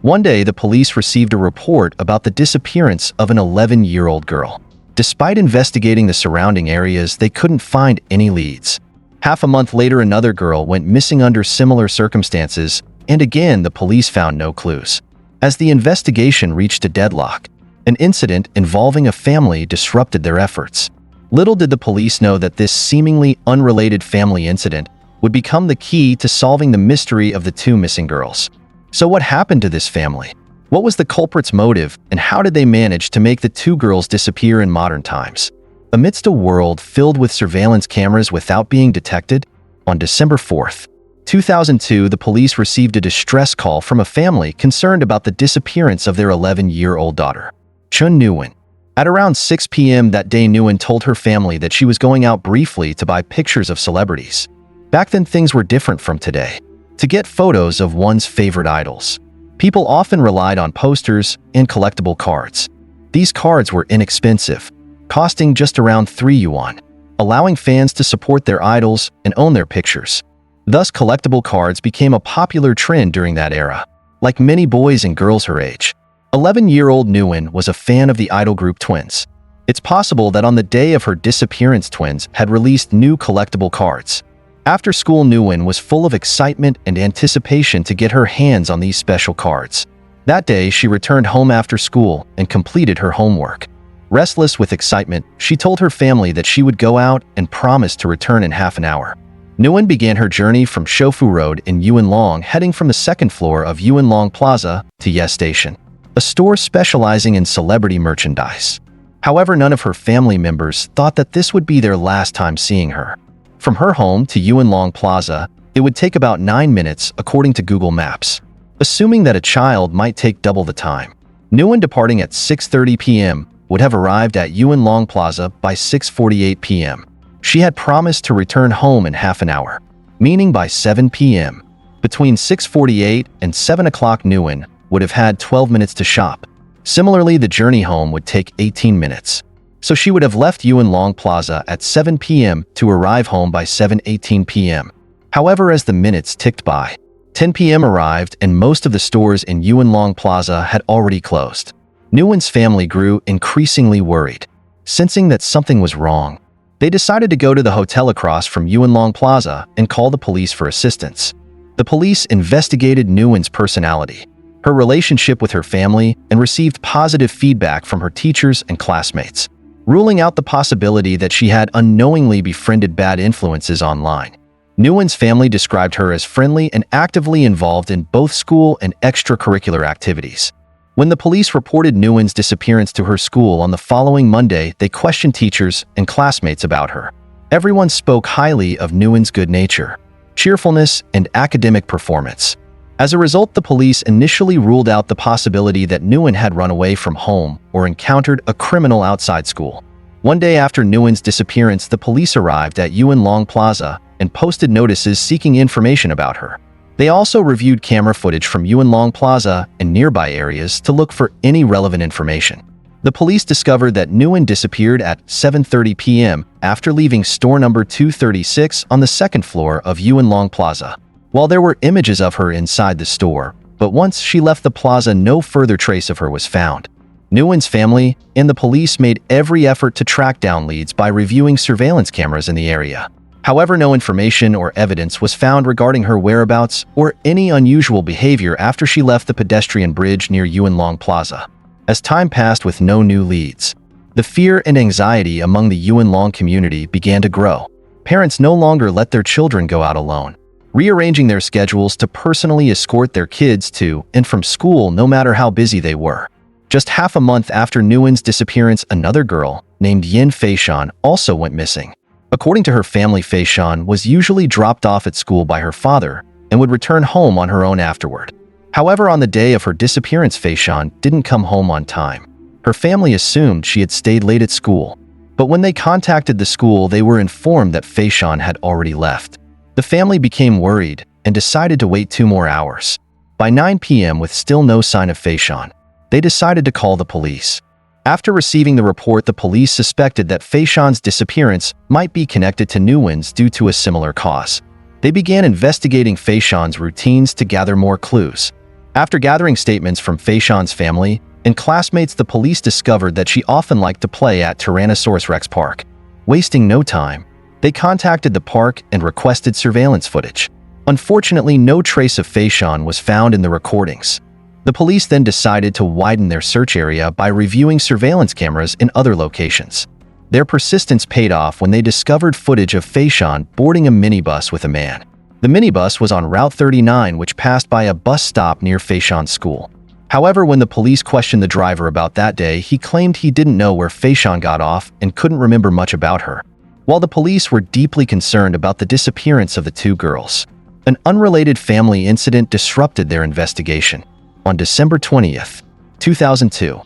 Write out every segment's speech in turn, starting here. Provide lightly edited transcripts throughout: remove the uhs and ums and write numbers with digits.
One day, the police received a report about the disappearance of an 11-year-old girl. Despite investigating the surrounding areas, they couldn't find any leads. Half a month later, another girl went missing under similar circumstances, and again, the police found no clues. As the investigation reached a deadlock, an incident involving a family disrupted their efforts. Little did the police know that this seemingly unrelated family incident would become the key to solving the mystery of the two missing girls. So what happened to this family? What was the culprit's motive, and how did they manage to make the two girls disappear in modern times? Amidst a world filled with surveillance cameras without being detected, on December 4th, 2002, the police received a distress call from a family concerned about the disappearance of their 11-year-old daughter, Chun Nguyen. At around 6 p.m. that day, Nguyen told her family that she was going out briefly to buy pictures of celebrities. Back then, things were different from today. To get photos of one's favorite idols, people often relied on posters and collectible cards. These cards were inexpensive, costing just around 3 yuan, allowing fans to support their idols and own their pictures. Thus, collectible cards became a popular trend during that era. Like many boys and girls her age, 11-year-old Nguyen was a fan of the idol group Twins. It's possible that on the day of her disappearance, Twins had released new collectible cards. After school, Nguyen was full of excitement and anticipation to get her hands on these special cards. That day, she returned home after school and completed her homework. Restless with excitement, she told her family that she would go out and promised to return in half an hour. Nguyen began her journey from Shofu Road in Yunlong, heading from the second floor of Yunlong Plaza to Yes Station, a store specializing in celebrity merchandise. However, none of her family members thought that this would be their last time seeing her. From her home to Yunlong Plaza, it would take about 9 minutes according to Google Maps. Assuming that a child might take double the time, Nguyen, departing at 6:30 p.m., would have arrived at Yunlong Plaza by 6:48 p.m. She had promised to return home in half an hour, meaning by 7 p.m. Between 6:48 and 7 o'clock, Nguyen would have had 12 minutes to shop. Similarly, the journey home would take 18 minutes. So she would have left Yunlong Plaza at 7 p.m. to arrive home by 7:18 p.m. However, as the minutes ticked by, 10 p.m. arrived and most of the stores in Yunlong Plaza had already closed. Nguyen's family grew increasingly worried. Sensing that something was wrong, they decided to go to the hotel across from Yunlong Plaza and call the police for assistance. The police investigated Nguyen's personality, her relationship with her family, and received positive feedback from her teachers and classmates, ruling out the possibility that she had unknowingly befriended bad influences online. Nguyen's family described her as friendly and actively involved in both school and extracurricular activities. When the police reported Nguyen's disappearance to her school on the following Monday, they questioned teachers and classmates about her. Everyone spoke highly of Nguyen's good nature, cheerfulness, and academic performance. As a result, the police initially ruled out the possibility that Nguyen had run away from home or encountered a criminal outside school. One day after Nguyen's disappearance, the police arrived at Yunlong Plaza and posted notices seeking information about her. They also reviewed camera footage from Yunlong Plaza and nearby areas to look for any relevant information. The police discovered that Nguyen disappeared at 7:30 p.m. after leaving store number 236 on the second floor of Yunlong Plaza. While there were images of her inside the store, but once she left the plaza, no further trace of her was found. Nguyen's family and the police made every effort to track down leads by reviewing surveillance cameras in the area. However, no information or evidence was found regarding her whereabouts or any unusual behavior after she left the pedestrian bridge near Yunlong Plaza. As time passed with no new leads, the fear and anxiety among the Yunlong community began to grow. Parents no longer let their children go out alone, rearranging their schedules to personally escort their kids to and from school no matter how busy they were. Just half a month after Nguyen's disappearance, another girl named Yin Feishan also went missing. According to her family, Feishan was usually dropped off at school by her father and would return home on her own afterward. However, on the day of her disappearance, Feishan didn't come home on time. Her family assumed she had stayed late at school, but when they contacted the school, they were informed that Feishan had already left. The family became worried and decided to wait 2 more hours. By 9 p.m., with still no sign of Feishan, they decided to call the police. After receiving the report, the police suspected that Feishan's disappearance might be connected to Nguyen's due to a similar cause. They began investigating Feishan's routines to gather more clues. After gathering statements from Faishan's family and classmates, the police discovered that she often liked to play at Tyrannosaurus Rex Park. Wasting no time, they contacted the park and requested surveillance footage. Unfortunately, no trace of Faishan was found in the recordings. The police then decided to widen their search area by reviewing surveillance cameras in other locations. Their persistence paid off when they discovered footage of Faishan boarding a minibus with a man. The minibus was on Route 39, which passed by a bus stop near Faishan's school. However, when the police questioned the driver about that day, he claimed he didn't know where Faishan got off and couldn't remember much about her. While the police were deeply concerned about the disappearance of the two girls, an unrelated family incident disrupted their investigation. On December 20th, 2002,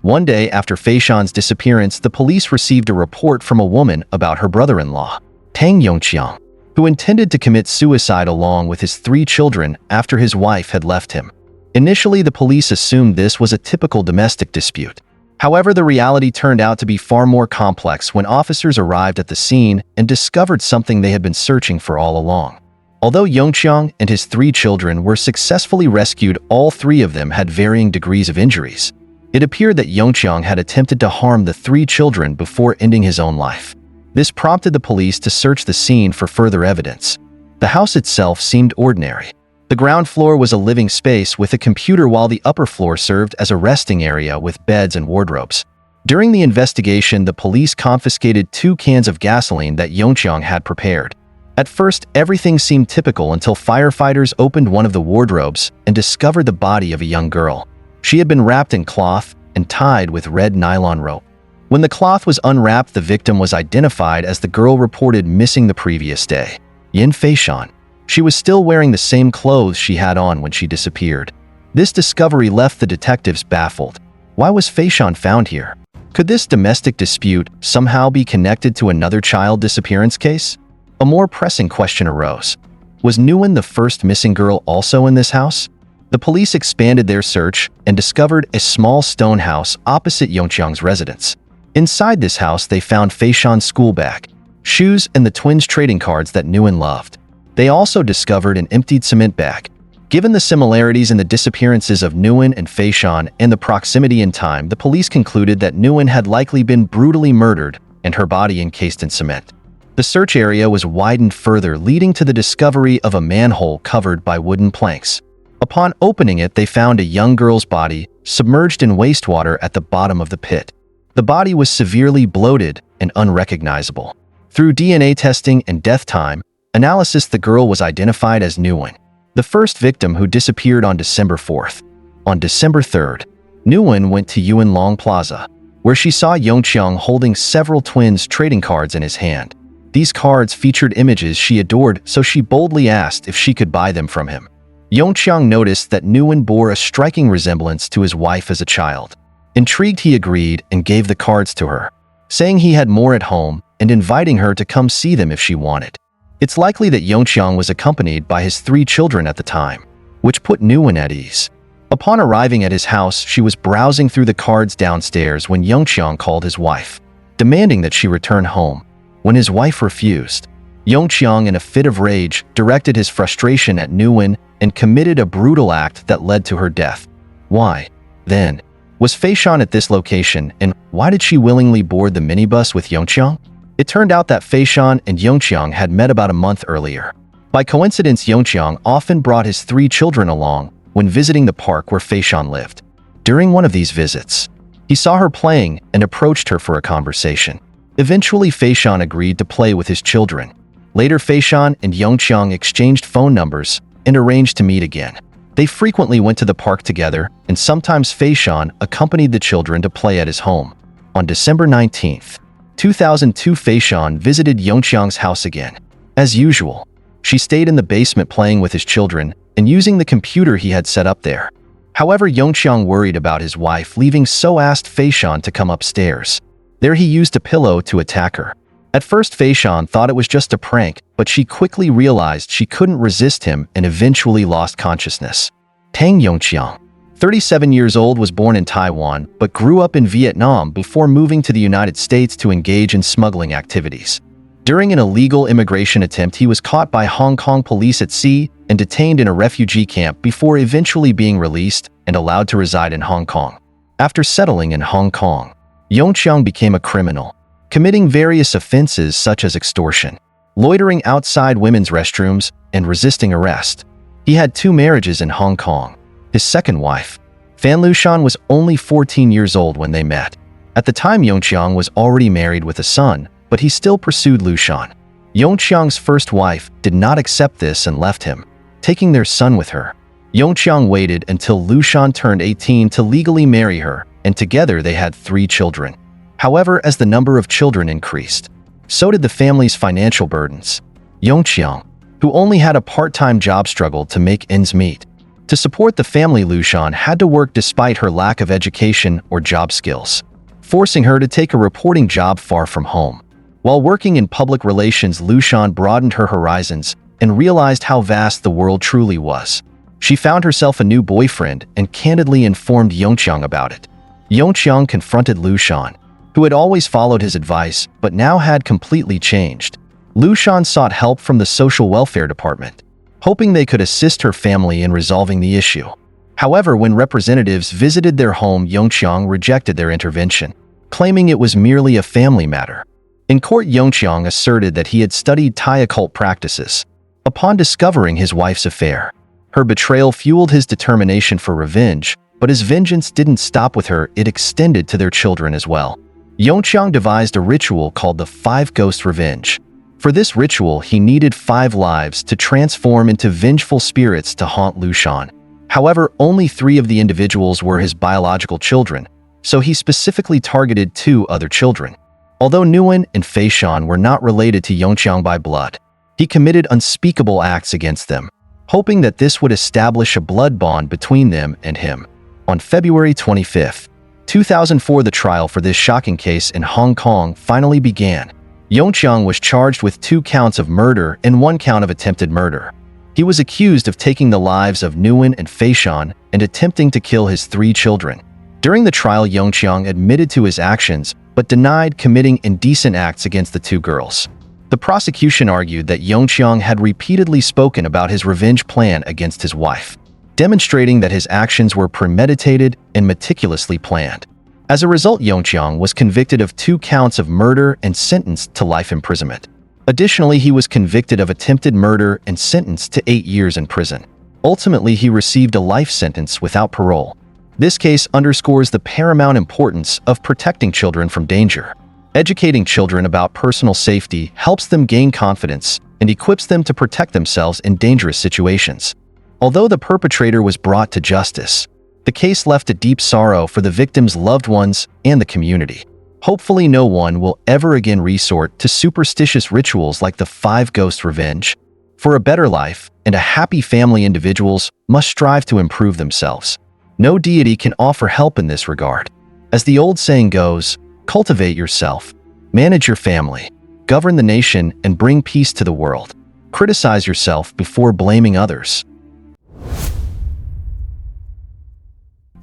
one day after Faishan's disappearance, the police received a report from a woman about her brother-in-law, Tang Yongqiang, who intended to commit suicide along with his 3 children after his wife had left him. Initially, the police assumed this was a typical domestic dispute. However, the reality turned out to be far more complex when officers arrived at the scene and discovered something they had been searching for all along. Although Yongqiang and his 3 children were successfully rescued, all 3 of them had varying degrees of injuries. It appeared that Yongqiang had attempted to harm the 3 children before ending his own life. This prompted the police to search the scene for further evidence. The house itself seemed ordinary. The ground floor was a living space with a computer, while the upper floor served as a resting area with beds and wardrobes. During the investigation, the police confiscated 2 cans of gasoline that Yongqiang had prepared. At first, everything seemed typical until firefighters opened one of the wardrobes and discovered the body of a young girl. She had been wrapped in cloth and tied with red nylon rope. When the cloth was unwrapped, the victim was identified as the girl reported missing the previous day, Yin Faishan. She was still wearing the same clothes she had on when she disappeared. This discovery left the detectives baffled. Why was Faishan found here? Could this domestic dispute somehow be connected to another child disappearance case? A more pressing question arose. Was Nguyen the first missing girl also in this house? The police expanded their search and discovered a small stone house opposite Yongqiang's residence. Inside this house, they found Faishan's school bag, shoes, and the twins' trading cards that Nguyen loved. They also discovered an emptied cement bag. Given the similarities in the disappearances of Nguyen and Faishan and the proximity in time, the police concluded that Nguyen had likely been brutally murdered and her body encased in cement. The search area was widened further, leading to the discovery of a manhole covered by wooden planks. Upon opening it, they found a young girl's body submerged in wastewater at the bottom of the pit. The body was severely bloated and unrecognizable. Through DNA testing and death time analysis, the girl was identified as Nguyen, the first victim who disappeared on December 4th. On December 3rd, Nguyen went to Yuen Long Plaza, where she saw Yongqiang holding several twins' trading cards in his hand. These cards featured images she adored, so she boldly asked if she could buy them from him. Yongqiang noticed that Nguyen bore a striking resemblance to his wife as a child. Intrigued, he agreed and gave the cards to her, saying he had more at home and inviting her to come see them if she wanted. It's likely that Yongqiang was accompanied by his 3 children at the time, which put Nguyen at ease. Upon arriving at his house, she was browsing through the cards downstairs when Yongqiang called his wife, demanding that she return home. When his wife refused, Yongqiang, in a fit of rage, directed his frustration at Nguyen and committed a brutal act that led to her death. Why, then, was Faishan at this location, and why did she willingly board the minibus with Yongqiang? It turned out that Faishan and Yongqiang had met about a month earlier. By coincidence, Yongqiang often brought his 3 children along when visiting the park where Faishan lived. During one of these visits, he saw her playing and approached her for a conversation. Eventually, Faishan agreed to play with his children. Later, Faishan and Yongqiang exchanged phone numbers and arranged to meet again. They frequently went to the park together, and sometimes Faishan accompanied the children to play at his home. On December 19th, 2002, Faishan visited Yongqiang's house again. As usual, she stayed in the basement playing with his children and using the computer he had set up there. However, Yongqiang worried about his wife leaving, so asked Faishan to come upstairs. There he used a pillow to attack her. At first, Faishan thought it was just a prank, but she quickly realized she couldn't resist him and eventually lost consciousness. Tang Yongqiang, 37 years old, was born in Taiwan but grew up in Vietnam before moving to the United States to engage in smuggling activities. During an illegal immigration attempt, he was caught by Hong Kong police at sea and detained in a refugee camp before eventually being released and allowed to reside in Hong Kong. After settling in Hong Kong, Yongqiang became a criminal, committing various offenses such as extortion, loitering outside women's restrooms, and resisting arrest. He had 2 marriages in Hong Kong. His second wife, Fan Lushan, was only 14 years old when they met. At the time, Yongqiang was already married with a son, but he still pursued Lushan. Yongqiang's first wife did not accept this and left him, taking their son with her. Yongqiang waited until Lushan turned 18 to legally marry her, and together they had 3 children. However, as the number of children increased, so did the family's financial burdens. Yongqiang, who only had a part-time job, struggled to make ends meet. To support the family, Lushan had to work despite her lack of education or job skills, forcing her to take a reporting job far from home. While working in public relations, Lushan broadened her horizons and realized how vast the world truly was. She found herself a new boyfriend and candidly informed Yongqiang about it. Yongqiang confronted Lushan, who had always followed his advice but now had completely changed. Lushan sought help from the social welfare department, hoping they could assist her family in resolving the issue. However, when representatives visited their home, Yongqiang rejected their intervention, claiming it was merely a family matter. In court, Yongqiang asserted that he had studied Thai occult practices. Upon discovering his wife's affair, her betrayal fueled his determination for revenge, but his vengeance didn't stop with her, it extended to their children as well. Yongqiang devised a ritual called the 5 Ghost Revenge. For this ritual, he needed 5 lives to transform into vengeful spirits to haunt Lushan. However, only 3 of the individuals were his biological children, so he specifically targeted 2 other children. Although Nguyen and Fei Shan were not related to Yongqiang by blood, he committed unspeakable acts against them, hoping that this would establish a blood bond between them and him. On February 25, 2004, the trial for this shocking case in Hong Kong finally began. Yongqiang was charged with 2 counts of murder and 1 count of attempted murder. He was accused of taking the lives of Nguyen and Fei Shan and attempting to kill his 3 children. During the trial, Yongqiang admitted to his actions but denied committing indecent acts against the 2 girls. The prosecution argued that Yongqiang had repeatedly spoken about his revenge plan against his wife, demonstrating that his actions were premeditated and meticulously planned. As a result, Yongqiang was convicted of 2 counts of murder and sentenced to life imprisonment. Additionally, he was convicted of attempted murder and sentenced to 8 years in prison. Ultimately, he received a life sentence without parole. This case underscores the paramount importance of protecting children from danger. Educating children about personal safety helps them gain confidence and equips them to protect themselves in dangerous situations. Although the perpetrator was brought to justice, the case left a deep sorrow for the victims' loved ones and the community. Hopefully, no one will ever again resort to superstitious rituals like the 5 Ghost Revenge. For a better life and a happy family, individuals must strive to improve themselves. No deity can offer help in this regard. As the old saying goes, cultivate yourself, manage your family, govern the nation, and bring peace to the world. Criticize yourself before blaming others.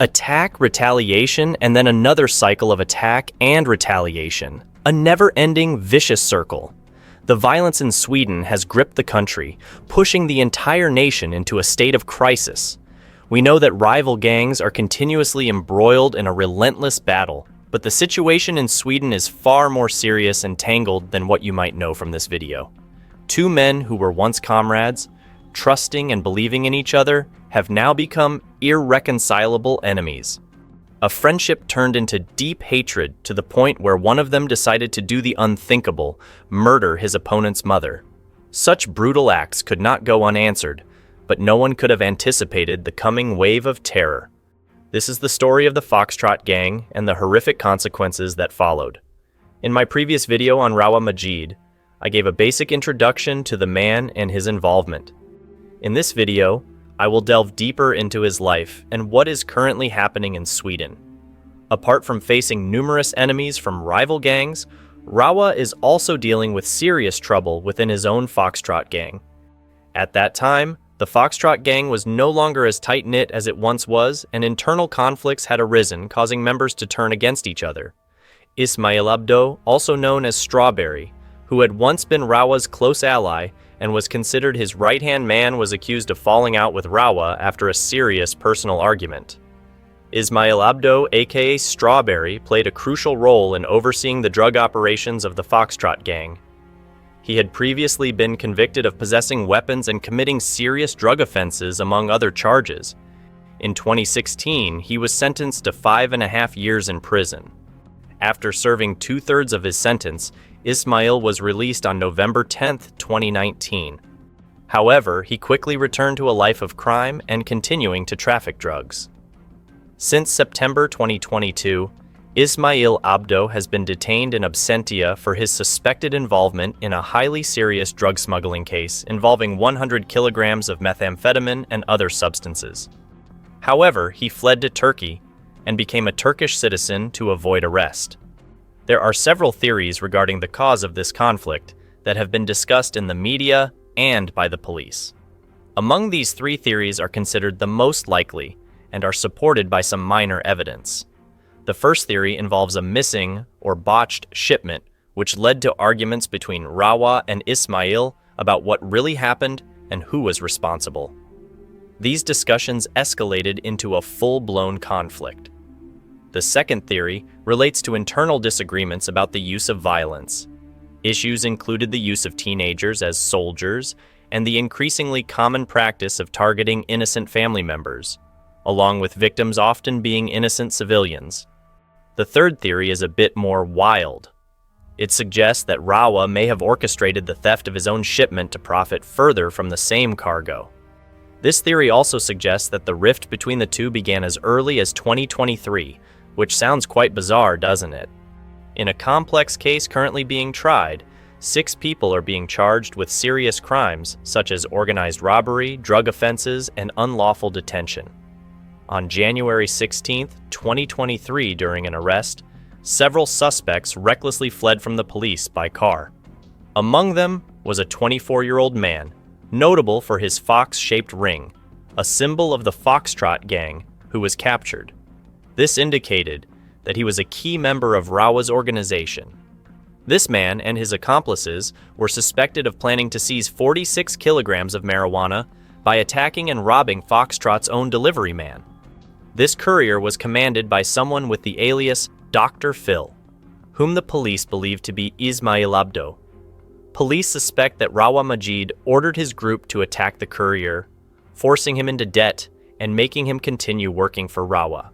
Attack, retaliation, and then another cycle of attack and retaliation. A never-ending vicious circle. The violence in Sweden has gripped the country, pushing the entire nation into a state of crisis. We know that rival gangs are continuously embroiled in a relentless battle, but the situation in Sweden is far more serious and tangled than what you might know from this video. 2 men who were once comrades, trusting and believing in each other, have now become irreconcilable enemies. A friendship turned into deep hatred to the point where one of them decided to do the unthinkable, murder his opponent's mother. Such brutal acts could not go unanswered, but no one could have anticipated the coming wave of terror. This is the story of the Foxtrot gang and the horrific consequences that followed. In my previous video on Rawa Majid, I gave a basic introduction to the man and his involvement. In this video, I will delve deeper into his life and what is currently happening in Sweden. Apart from facing numerous enemies from rival gangs, Rawa is also dealing with serious trouble within his own Foxtrot gang. At that time, the Foxtrot gang was no longer as tight-knit as it once was, and internal conflicts had arisen, causing members to turn against each other. Ismail Abdo, also known as Strawberry, who had once been Rawa's close ally and was considered his right-hand man, was accused of falling out with Rawa after a serious personal argument. Ismail Abdo, aka Strawberry, played a crucial role in overseeing the drug operations of the Foxtrot gang. He had previously been convicted of possessing weapons and committing serious drug offenses, among other charges. In 2016, he was sentenced to 5.5 years in prison. After serving 2/3 of his sentence, Ismail was released on November 10, 2019. However, he quickly returned to a life of crime and continuing to traffic drugs. Since September 2022, Ismail Abdo has been detained in absentia for his suspected involvement in a highly serious drug smuggling case involving 100 kilograms of methamphetamine and other substances. However, he fled to Turkey and became a Turkish citizen to avoid arrest. There are several theories regarding the cause of this conflict that have been discussed in the media and by the police. Among these three theories are considered the most likely and are supported by some minor evidence. The first theory involves a missing or botched shipment, which led to arguments between Rawa and Ismail about what really happened and who was responsible. These discussions escalated into a full-blown conflict. The second theory relates to internal disagreements about the use of violence. Issues included the use of teenagers as soldiers and the increasingly common practice of targeting innocent family members, along with victims often being innocent civilians. The third theory is a bit more wild. It suggests that Rawa may have orchestrated the theft of his own shipment to profit further from the same cargo. This theory also suggests that the rift between the two began as early as 2023, which sounds quite bizarre, doesn't it? In a complex case currently being tried, 6 people are being charged with serious crimes such as organized robbery, drug offenses, and unlawful detention. On January 16, 2023, during an arrest, several suspects recklessly fled from the police by car. Among them was a 24-year-old man, notable for his fox-shaped ring, a symbol of the Foxtrot gang, who was captured. This indicated that he was a key member of Rawa's organization. This man and his accomplices were suspected of planning to seize 46 kilograms of marijuana by attacking and robbing Foxtrot's own delivery man. This courier was commanded by someone with the alias Dr. Phil, whom the police believed to be Ismail Abdo. Police suspect that Rawa Majid ordered his group to attack the courier, forcing him into debt and making him continue working for Rawa.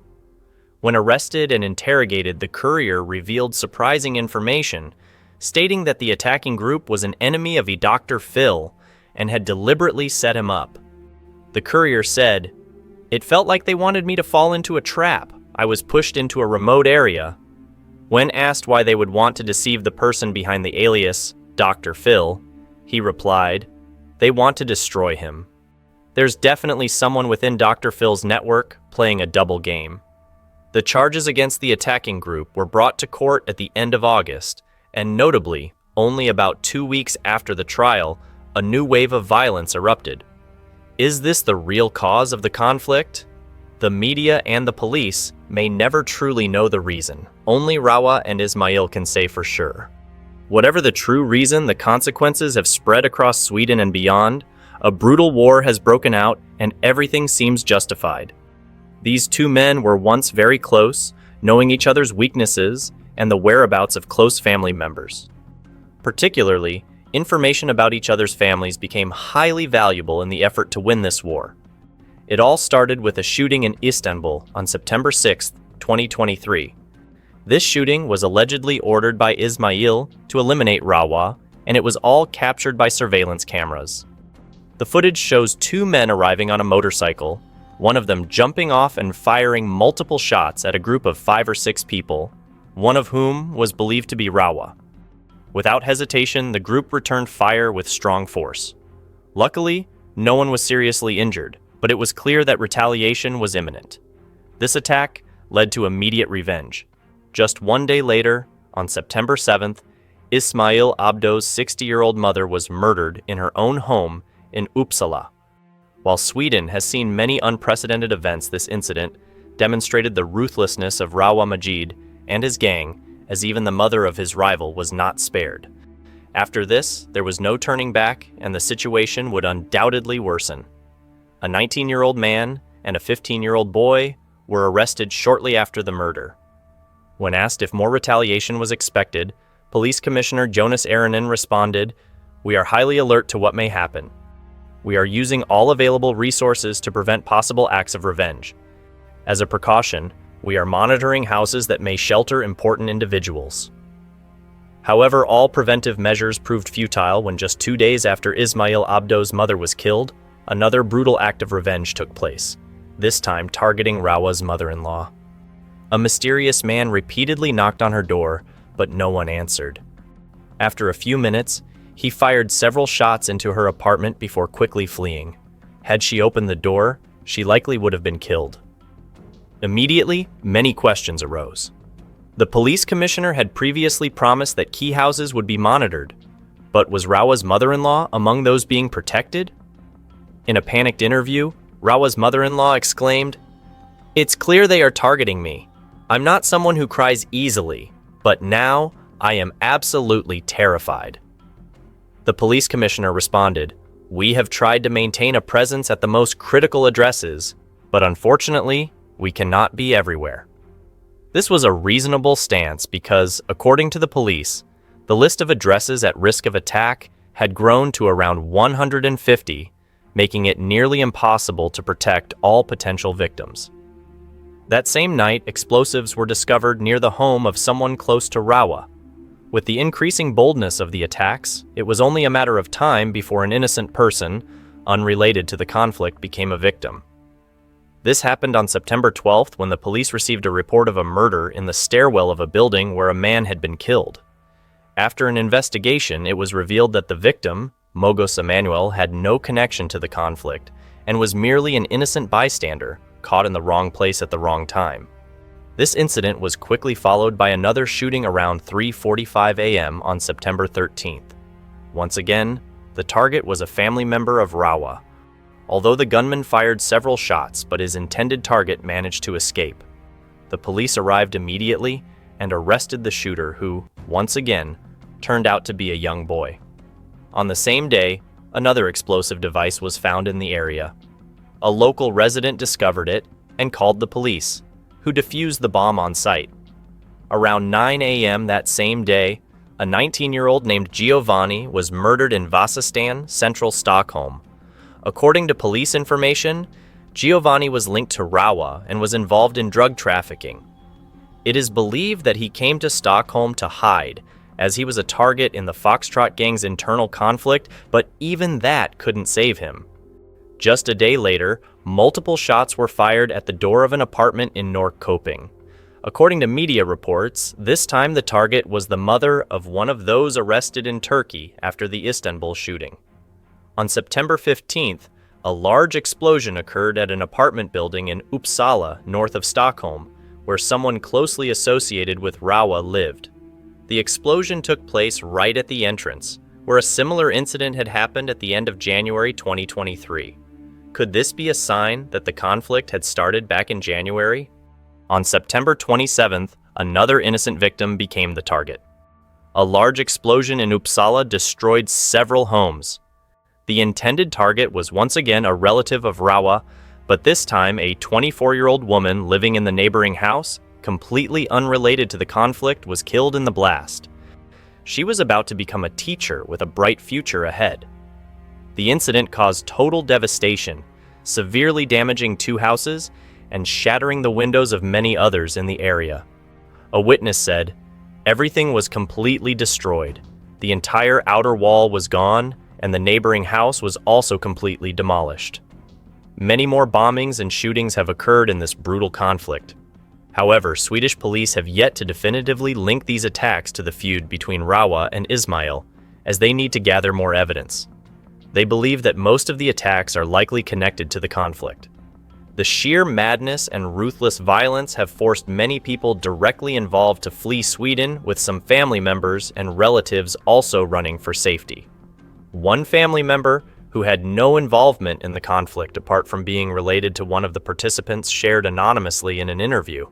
When arrested and interrogated, the courier revealed surprising information, stating that the attacking group was an enemy of Dr. Phil and had deliberately set him up. The courier said, "It felt like they wanted me to fall into a trap. I was pushed into a remote area." When asked why they would want to deceive the person behind the alias Dr. Phil, he replied, "They want to destroy him." There's definitely someone within Dr. Phil's network playing a double game. The charges against the attacking group were brought to court at the end of August, and notably, only about 2 weeks after the trial, a new wave of violence erupted. Is this the real cause of the conflict? The media and the police may never truly know the reason. Only Rawa and Ismail can say for sure. Whatever the true reason, the consequences have spread across Sweden and beyond. A brutal war has broken out, and everything seems justified. These two men were once very close, knowing each other's weaknesses and the whereabouts of close family members. Particularly, information about each other's families became highly valuable in the effort to win this war. It all started with a shooting in Istanbul on September 6, 2023. This shooting was allegedly ordered by Ismail to eliminate Rawa, and it was all captured by surveillance cameras. The footage shows 2 men arriving on a motorcycle, one of them jumping off and firing multiple shots at a group of 5 or 6 people, one of whom was believed to be Rawa. Without hesitation, the group returned fire with strong force. Luckily, no one was seriously injured, but it was clear that retaliation was imminent. This attack led to immediate revenge. Just 1 day later, on September 7th, Ismail Abdo's 60-year-old mother was murdered in her own home in Uppsala. While Sweden has seen many unprecedented events, this incident demonstrated the ruthlessness of Rawa Majid and his gang, as even the mother of his rival was not spared. After this, there was no turning back, and the situation would undoubtedly worsen. A 19-year-old man and a 15-year-old boy were arrested shortly after the murder. When asked if more retaliation was expected, Police Commissioner Jonas Aranen responded, "We are highly alert to what may happen. We are using all available resources to prevent possible acts of revenge. As a precaution, we are monitoring houses that may shelter important individuals." However, all preventive measures proved futile when just 2 days after Ismail Abdo's mother was killed, another brutal act of revenge took place, this time targeting Rawa's mother-in-law. A mysterious man repeatedly knocked on her door, but no one answered. After a few minutes, he fired several shots into her apartment before quickly fleeing. Had she opened the door, she likely would have been killed. Immediately, many questions arose. The police commissioner had previously promised that key houses would be monitored, but was Rawa's mother-in-law among those being protected? In a panicked interview, Rawa's mother-in-law exclaimed, "It's clear they are targeting me. I'm not someone who cries easily, but now I am absolutely terrified." The police commissioner responded, "We have tried to maintain a presence at the most critical addresses, but unfortunately, we cannot be everywhere." This was a reasonable stance because, according to the police, the list of addresses at risk of attack had grown to around 150, making it nearly impossible to protect all potential victims. That same night, explosives were discovered near the home of someone close to Rawa. With the increasing boldness of the attacks, it was only a matter of time before an innocent person, unrelated to the conflict, became a victim. This happened on September 12th when the police received a report of a murder in the stairwell of a building where a man had been killed. After an investigation, it was revealed that the victim, Mogos Emanuel, had no connection to the conflict and was merely an innocent bystander, caught in the wrong place at the wrong time. This incident was quickly followed by another shooting around 3:45 a.m. on September 13th. Once again, the target was a family member of Rawa. Although the gunman fired several shots, but his intended target managed to escape. The police arrived immediately and arrested the shooter who, once again, turned out to be a young boy. On the same day, another explosive device was found in the area. A local resident discovered it and called the police, who defused the bomb on site. Around 9 a.m. that same day, a 19-year-old named Giovanni was murdered in Vasastan, central Stockholm. According to police information, Giovanni was linked to Rawa and was involved in drug trafficking. It is believed that he came to Stockholm to hide, as he was a target in the Foxtrot gang's internal conflict, but even that couldn't save him. Just a day later, multiple shots were fired at the door of an apartment in Norrköping. According to media reports, this time the target was the mother of one of those arrested in Turkey after the Istanbul shooting. On September 15th, a large explosion occurred at an apartment building in Uppsala, north of Stockholm, where someone closely associated with Rawa lived. The explosion took place right at the entrance, where a similar incident had happened at the end of January 2023. Could this be a sign that the conflict had started back in January? On September 27th, another innocent victim became the target. A large explosion in Uppsala destroyed several homes. The intended target was once again a relative of Rawa, but this time a 24-year-old woman living in the neighboring house, completely unrelated to the conflict, was killed in the blast. She was about to become a teacher with a bright future ahead. The incident caused total devastation, severely damaging 2 houses and shattering the windows of many others in the area. A witness said, "Everything was completely destroyed. The entire outer wall was gone, and the neighboring house was also completely demolished." Many more bombings and shootings have occurred in this brutal conflict. However, Swedish police have yet to definitively link these attacks to the feud between Rawa and Ismail, as they need to gather more evidence. They believe that most of the attacks are likely connected to the conflict. The sheer madness and ruthless violence have forced many people directly involved to flee Sweden, with some family members and relatives also running for safety. One family member, who had no involvement in the conflict apart from being related to one of the participants, shared anonymously in an interview,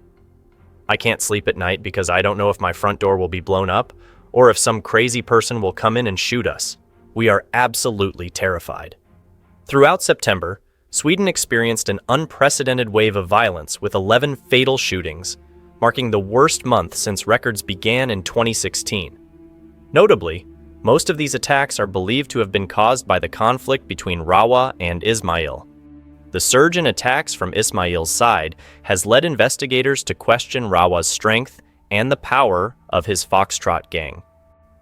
"I can't sleep at night because I don't know if my front door will be blown up or if some crazy person will come in and shoot us. We are absolutely terrified. Throughout September, Sweden experienced an unprecedented wave of violence with 11 fatal shootings, marking the worst month since records began in 2016. Notably, most of these attacks are believed to have been caused by the conflict between Rawa and Ismail. The surge in attacks from Ismail's side has led investigators to question Rawa's strength and the power of his Foxtrot gang.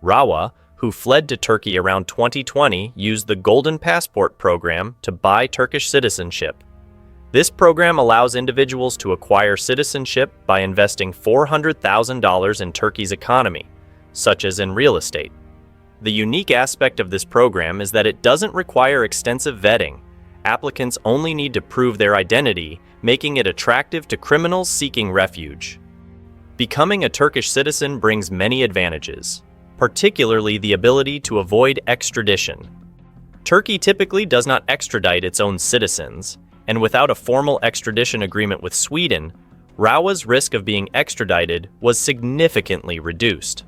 Rawa, who fled to Turkey around 2020, used the Golden Passport program to buy Turkish citizenship. This program allows individuals to acquire citizenship by investing $400,000 in Turkey's economy, such as in real estate. The unique aspect of this program is that it doesn't require extensive vetting. Applicants only need to prove their identity, making it attractive to criminals seeking refuge. Becoming a Turkish citizen brings many advantages, particularly the ability to avoid extradition. Turkey typically does not extradite its own citizens, and without a formal extradition agreement with Sweden, Rawa's risk of being extradited was significantly reduced.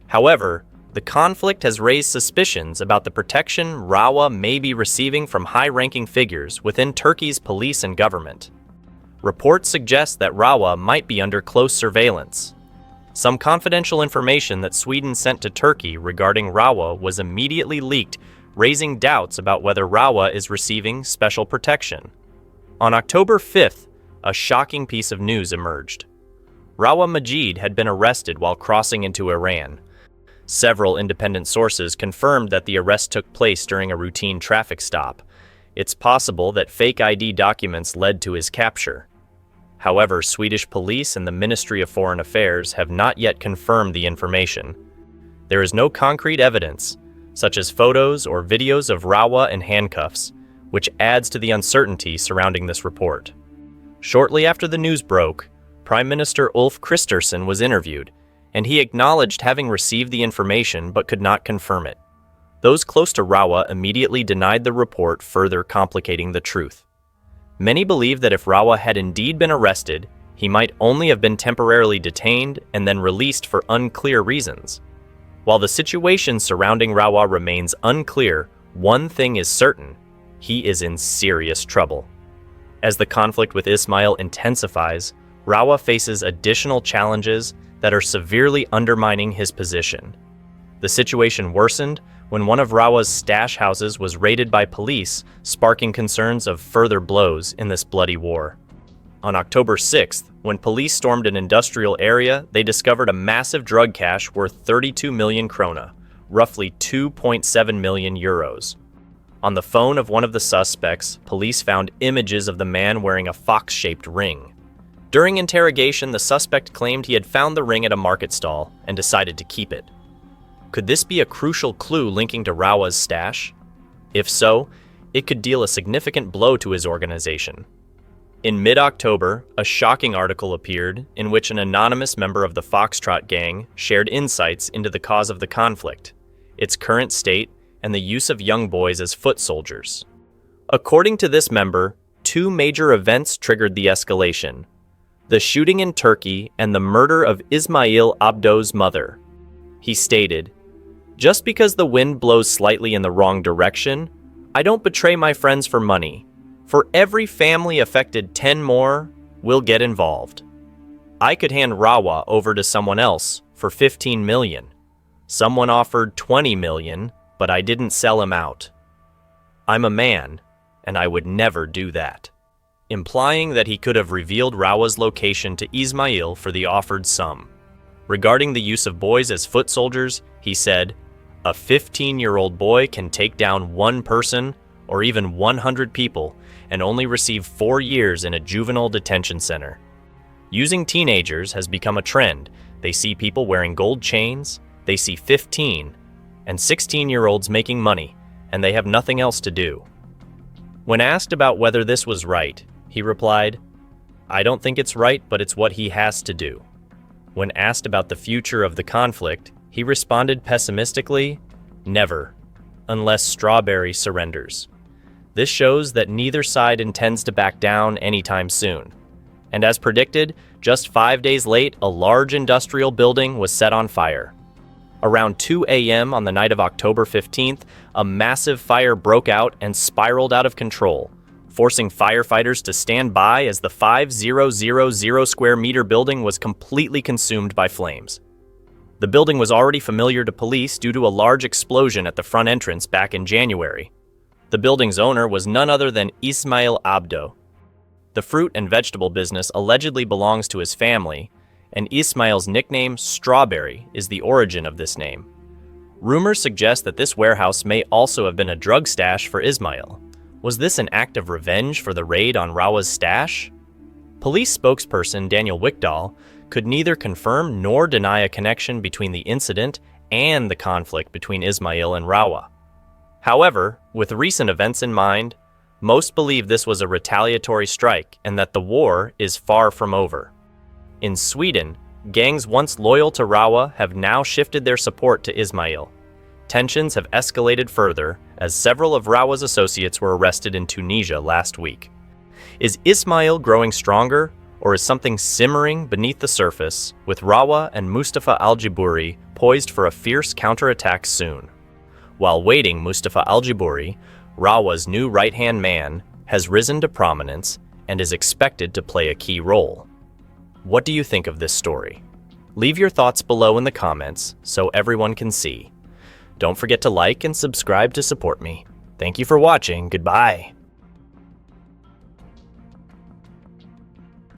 However, the conflict has raised suspicions about the protection Rawa may be receiving from high-ranking figures within Turkey's police and government. Reports suggest that Rawa might be under close surveillance. Some confidential information that Sweden sent to Turkey regarding Rawa was immediately leaked, raising doubts about whether Rawa is receiving special protection. On October 5th, a shocking piece of news emerged. Rawa Majid had been arrested while crossing into Iran. Several independent sources confirmed that the arrest took place during a routine traffic stop. It's possible that fake ID documents led to his capture. However, Swedish police and the Ministry of Foreign Affairs have not yet confirmed the information. There is no concrete evidence, such as photos or videos of Rawa in handcuffs, which adds to the uncertainty surrounding this report. Shortly after the news broke, Prime Minister Ulf Kristersson was interviewed, and he acknowledged having received the information but could not confirm it. Those close to Rawa immediately denied the report, further complicating the truth. Many believe that if Rawa had indeed been arrested, he might only have been temporarily detained and then released for unclear reasons. While the situation surrounding Rawa remains unclear, one thing is certain: he is in serious trouble. As the conflict with Ismail intensifies, Rawa faces additional challenges that are severely undermining his position. The situation worsened when one of Rawa's stash houses was raided by police, sparking concerns of further blows in this bloody war. On October 6th, when police stormed an industrial area, they discovered a massive drug cache worth 32 million krona, roughly 2.7 million euros. On the phone of one of the suspects, police found images of the man wearing a fox-shaped ring. During interrogation, the suspect claimed he had found the ring at a market stall and decided to keep it. Could this be a crucial clue linking to Rawa's stash? If so, it could deal a significant blow to his organization. In mid-October, a shocking article appeared in which an anonymous member of the Foxtrot gang shared insights into the cause of the conflict, its current state, and the use of young boys as foot soldiers. According to this member, two major events triggered the escalation: the shooting in Turkey and the murder of Ismail Abdo's mother. He stated, "Just because the wind blows slightly in the wrong direction, I don't betray my friends for money. For every family affected, 10 more will get involved. I could hand Rawa over to someone else for 15 million. Someone offered 20 million, but I didn't sell him out. I'm a man, and I would never do that," implying that he could have revealed Rawa's location to Ismail for the offered sum. Regarding the use of boys as foot soldiers, he said, "A 15-year-old boy can take down one person or even 100 people and only receive 4 years in a juvenile detention center." Using teenagers has become a trend. They see people wearing gold chains, they see 15 and 16-year-olds making money, and they have nothing else to do. When asked about whether this was right, he replied, "I don't think it's right, but it's what he has to do." When asked about the future of the conflict, he responded pessimistically, "Never, unless Strawberry surrenders." This shows that neither side intends to back down anytime soon. And as predicted, just 5 days late, a large industrial building was set on fire. Around 2 a.m. on the night of October 15th, a massive fire broke out and spiraled out of control, forcing firefighters to stand by as the 5,000 square meter building was completely consumed by flames. The building was already familiar to police due to a large explosion at the front entrance back in January. The building's owner was none other than Ismail Abdo. The fruit and vegetable business allegedly belongs to his family, and Ismail's nickname, Strawberry, is the origin of this name. Rumors suggest that this warehouse may also have been a drug stash for Ismail. Was this an act of revenge for the raid on Rawa's stash? Police spokesperson Daniel Wickdahl could neither confirm nor deny a connection between the incident and the conflict between Ismail and Rawa. However, with recent events in mind, most believe this was a retaliatory strike and that the war is far from over. In Sweden, gangs once loyal to Rawa have now shifted their support to Ismail. Tensions have escalated further as several of Rawa's associates were arrested in Tunisia last week. Is Ismail growing stronger, or is something simmering beneath the surface, with Rawa and Mustafa Al-Jibouri poised for a fierce counterattack soon? While waiting, Mustafa Al-Jibouri, Rawa's new right-hand man, has risen to prominence and is expected to play a key role. What do you think of this story? Leave your thoughts below in the comments so everyone can see. Don't forget to like and subscribe to support me. Thank you for watching. Goodbye.